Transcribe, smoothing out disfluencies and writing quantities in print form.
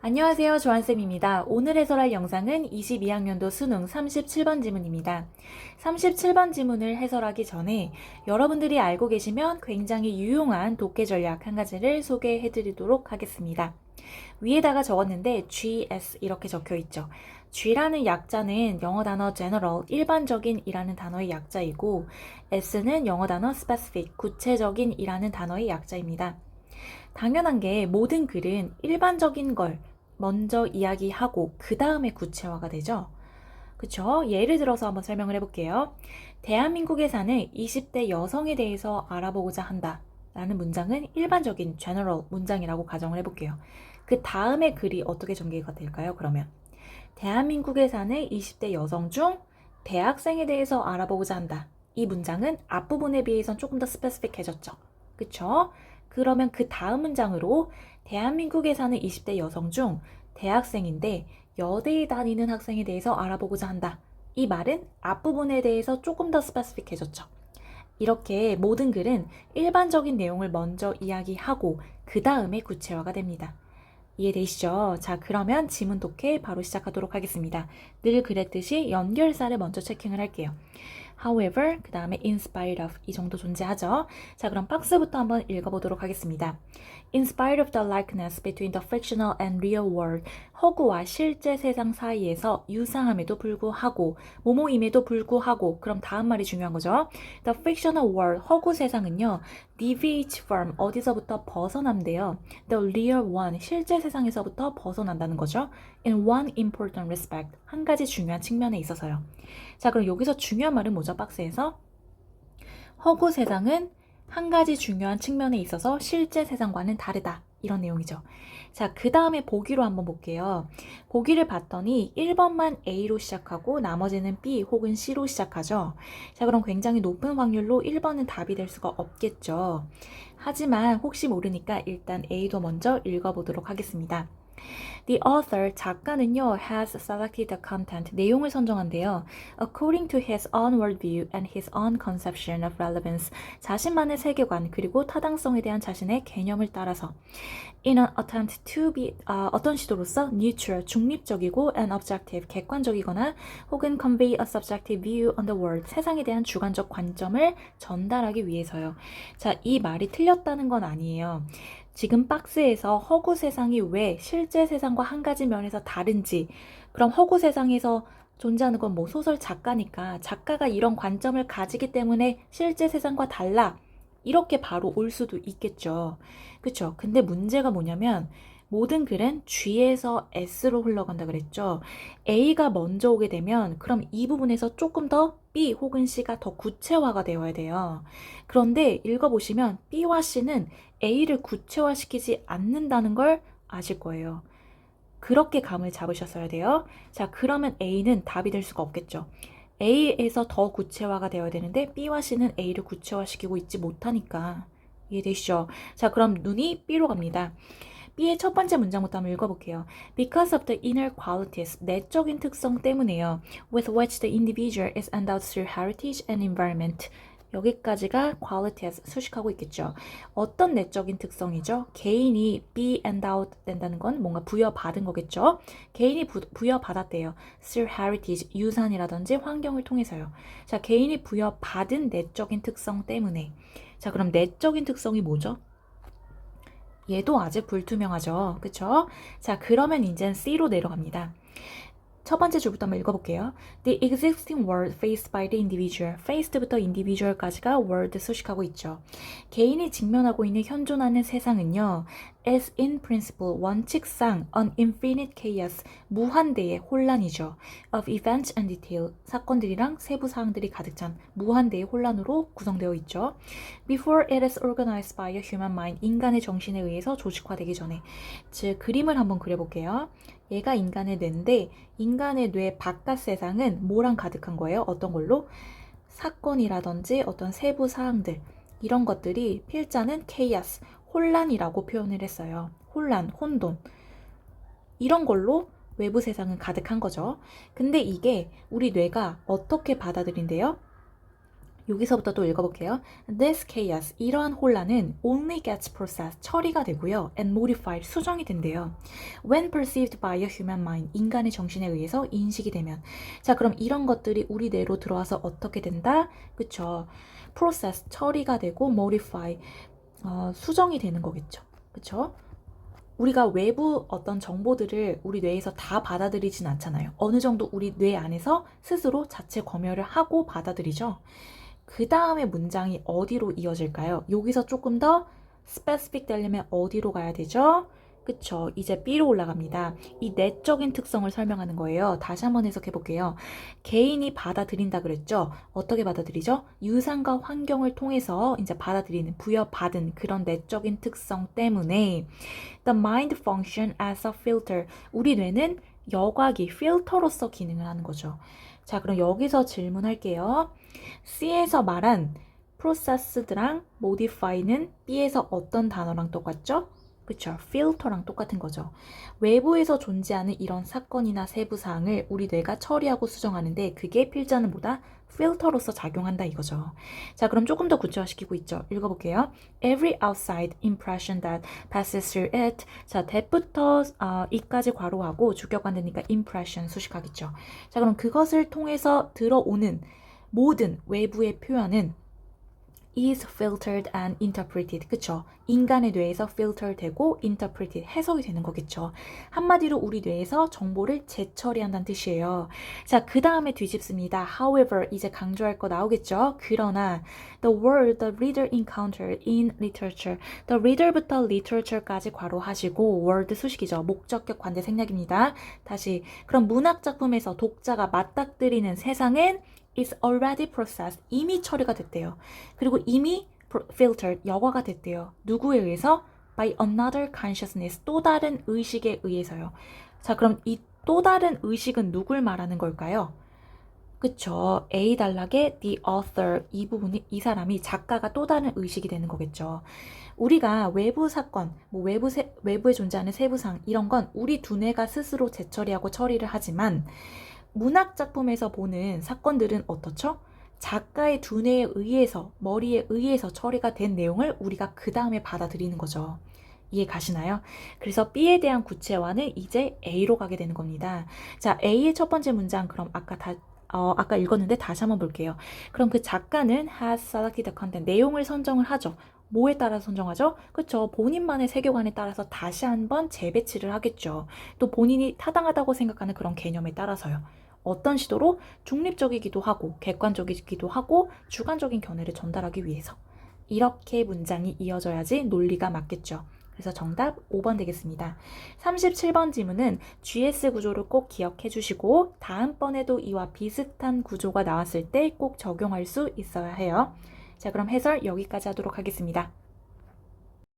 안녕하세요. 조한쌤입니다. 오늘 해설할 영상은 22학년도 수능 37번 지문입니다. 37번 지문을 해설하기 전에 여러분들이 알고 계시면 굉장히 유용한 독해 전략 한 가지를 소개해 드리도록 하겠습니다. 위에다가 적었는데 GS 이렇게 적혀 있죠. G라는 약자는 영어 단어 general, 일반적인 이라는 단어의 약자이고 S는 영어 단어 specific, 구체적인 이라는 단어의 약자입니다. 당연한 게 모든 글은 일반적인 걸 먼저 이야기하고 그 다음에 구체화가 되죠. 그쵸? 예를 들어서 한번 설명을 해볼게요. 대한민국에 사는 20대 여성에 대해서 알아보고자 한다 라는 문장은 일반적인 general 문장이라고 가정을 해볼게요. 그 다음에 글이 어떻게 전개가 될까요? 그러면 대한민국에 사는 20대 여성 중 대학생에 대해서 알아보고자 한다. 이 문장은 앞부분에 비해선 조금 더 스페시픽해졌죠. 그쵸? 그러면 그 다음 문장으로 대한민국에 사는 20대 여성 중 대학생인데 여대에 다니는 학생에 대해서 알아보고자 한다. 이 말은 앞부분에 대해서 조금 더 스페시픽해졌죠. 이렇게 모든 글은 일반적인 내용을 먼저 이야기하고 그 다음에 구체화가 됩니다. 이해되시죠? 자, 그러면 지문 독해 바로 시작하도록 하겠습니다. 늘 그랬듯이 연결사를 먼저 체킹을 할게요. However, 그 다음에 in spite of 이 정도 존재하죠. 자, 그럼 박스부터 한번 읽어보도록 하겠습니다. In spite of the likeness between the fictional and real world, 허구와 실제 세상 사이에서 유사함에도 불구하고, 모모임에도 불구하고, 그럼 다음 말이 중요한 거죠. The fictional world, 허구 세상은요, deviates from 어디서부터 벗어난대요. The real one, 실제 세상에서부터 벗어난다는 거죠. In one important respect, 한 가지 중요한 측면에 있어서요. 자, 그럼 여기서 중요한 말은 뭐죠? 박스에서 허구 세상은 한 가지 중요한 측면에 있어서 실제 세상과는 다르다. 이런 내용이죠. 자, 그 다음에 보기로 한번 볼게요. 보기를 봤더니 1번만 A로 시작하고 나머지는 B 혹은 C로 시작하죠. 자, 그럼 굉장히 높은 확률로 1번은 답이 될 수가 없겠죠. 하지만 혹시 모르니까 일단 A도 먼저 읽어보도록 하겠습니다. The author, 작가는요, has selected the content, 내용을 선정한대요. According to his own worldview and his own conception of relevance, 자신만의 세계관 그리고 타당성에 대한 자신의 개념을 따라서 in an attempt to be, 어떤 시도로서 neutral, 중립적이고 and objective, 객관적이거나 혹은 convey a subjective view on the world, 세상에 대한 주관적 관점을 전달하기 위해서요. 자, 이 말이 틀렸다는 건 아니에요. 지금 박스에서 허구 세상이 왜 실제 세상과 한 가지 면에서 다른지, 그럼 허구 세상에서 존재하는 건 뭐 소설 작가니까 작가가 이런 관점을 가지기 때문에 실제 세상과 달라. 이렇게 바로 올 수도 있겠죠. 그쵸? 근데 문제가 뭐냐면 모든 글은 G에서 S로 흘러간다 그랬죠. A가 먼저 오게 되면 그럼 이 부분에서 조금 더 B 혹은 C가 더 구체화가 되어야 돼요. 그런데 읽어보시면 B와 C는 A를 구체화시키지 않는다는 걸 아실 거예요. 그렇게 감을 잡으셨어야 돼요. 자, 그러면 A는 답이 될 수가 없겠죠. A에서 더 구체화가 되어야 되는데 B와 C는 A를 구체화시키고 있지 못하니까. 이해되시죠? 자, 그럼 눈이 B로 갑니다. B의 첫 번째 문장부터 한번 읽어볼게요. Because of the inner qualities, 내적인 특성 때문에요. With which the individual is endowed through heritage and environment. 여기까지가 qualities 수식하고 있겠죠. 어떤 내적인 특성이죠? 개인이 be endowed 된다는 건 뭔가 부여받은 거겠죠. 개인이 부여받았대요. through heritage, 유산이라든지 환경을 통해서요. 자, 개인이 부여받은 내적인 특성 때문에. 자, 그럼 내적인 특성이 뭐죠? 얘도 아직 불투명하죠. 그쵸? 자, 그러면 이젠 C로 내려갑니다. 첫 번째 줄부터 한번 읽어볼게요. The existing world faced by the individual. faced부터 individual까지가 world 수식하고 있죠. 개인이 직면하고 있는 현존하는 세상은요. is in principle, 원칙상 an infinite chaos, 무한대의 혼란이죠. of events and detail, 사건들이랑 세부 사항들이 가득 찬 무한대의 혼란으로 구성되어 있죠. Before it is organized by a human mind, 인간의 정신에 의해서 조직화되기 전에. 즉, 그림을 한번 그려볼게요. 얘가 인간의 뇌인데 인간의 뇌 바깥 세상은 뭐랑 가득한 거예요? 어떤 걸로? 사건이라든지 어떤 세부 사항들 이런 것들이 필자는 chaos, 혼란이라고 표현을 했어요. 혼란, 혼돈 이런 걸로 외부 세상은 가득한 거죠. 근데 이게 우리 뇌가 어떻게 받아들인대요? 여기서부터 또 읽어볼게요. This chaos, 이러한 혼란은 only gets processed, 처리가 되고요. and modified, 수정이 된대요. When perceived by a human mind, 인간의 정신에 의해서 인식이 되면. 자, 그럼 이런 것들이 우리 뇌로 들어와서 어떻게 된다? 그쵸. process, 처리가 되고 modify, 수정이 되는 거겠죠. 그쵸? 우리가 외부 어떤 정보들을 우리 뇌에서 다 받아들이진 않잖아요. 어느 정도 우리 뇌 안에서 스스로 자체 검열을 하고 받아들이죠. 그 다음에 문장이 어디로 이어질까요? 여기서 조금 더 스페시픽 되려면 어디로 가야 되죠? 그쵸. 이제 B로 올라갑니다. 이 내적인 특성을 설명하는 거예요. 다시 한번 해석해 볼게요. 개인이 받아들인다 그랬죠? 어떻게 받아들이죠? 유산과 환경을 통해서 이제 받아들이는, 부여받은 그런 내적인 특성 때문에 The mind function as a filter. 우리 뇌는 여과기, 필터로서 기능을 하는 거죠. 자, 그럼 여기서 질문할게요. C에서 말한 processed랑 modify는 B에서 어떤 단어랑 똑같죠? 그쵸. 필터랑 똑같은 거죠. 외부에서 존재하는 이런 사건이나 세부사항을 우리 뇌가 처리하고 수정하는데 그게 필자는 뭐다? 필터로서 작용한다 이거죠. 자, 그럼 조금 더 구체화시키고 있죠. 읽어볼게요. Every outside impression that passes through it. 자, that부터 이까지 괄호하고 주격관 되니까 impression 수식하겠죠. 자, 그럼 그것을 통해서 들어오는 모든 외부의 표현은 is filtered and interpreted. 그쵸? 인간의 뇌에서 filter 되고 interpreted, 해석이 되는 거겠죠. 한마디로 우리 뇌에서 정보를 재처리한다는 뜻이에요. 자, 그 다음에 뒤집습니다. However, 이제 강조할 거 나오겠죠? 그러나 the word the reader encountered in literature. the reader부터 literature까지 괄호하시고 word 수식이죠. 목적격 관대 생략입니다. 다시, 그럼 문학 작품에서 독자가 맞닥뜨리는 세상은 is already processed. 이미 처리가 됐대요. 그리고 이미 filtered, 여과가 됐대요. 누구에 의해서? by another consciousness, 또 다른 의식에 의해서요. 자, 그럼 이 또 다른 의식은 누굴 말하는 걸까요? 그쵸. A 단락의 the author, 이 부분이, 이 사람이 작가가 또 다른 의식이 되는 거겠죠. 우리가 외부 사건, 뭐 외부에 존재하는 세부상, 이런 건 우리 두뇌가 스스로 재처리하고 처리를 하지만 문학 작품에서 보는 사건들은 어떻죠? 작가의 두뇌에 의해서, 머리에 의해서 처리가 된 내용을 우리가 그 다음에 받아들이는 거죠. 이해 가시나요? 그래서 B에 대한 구체화는 이제 A로 가게 되는 겁니다. 자, A의 첫 번째 문장 그럼 아까 읽었는데 다시 한번 볼게요. 그럼 그 작가는 has selected the content, 내용을 선정을 하죠. 뭐에 따라 선정하죠? 그쵸. 본인만의 세계관에 따라서 다시 한번 재배치를 하겠죠. 또 본인이 타당하다고 생각하는 그런 개념에 따라서요. 어떤 시도로? 중립적이기도 하고 객관적이기도 하고 주관적인 견해를 전달하기 위해서. 이렇게 문장이 이어져야지 논리가 맞겠죠. 그래서 정답 5번 되겠습니다. 37번 지문은 GS 구조를 꼭 기억해 주시고 다음번에도 이와 비슷한 구조가 나왔을 때 꼭 적용할 수 있어야 해요. 자, 그럼 해설 여기까지 하도록 하겠습니다.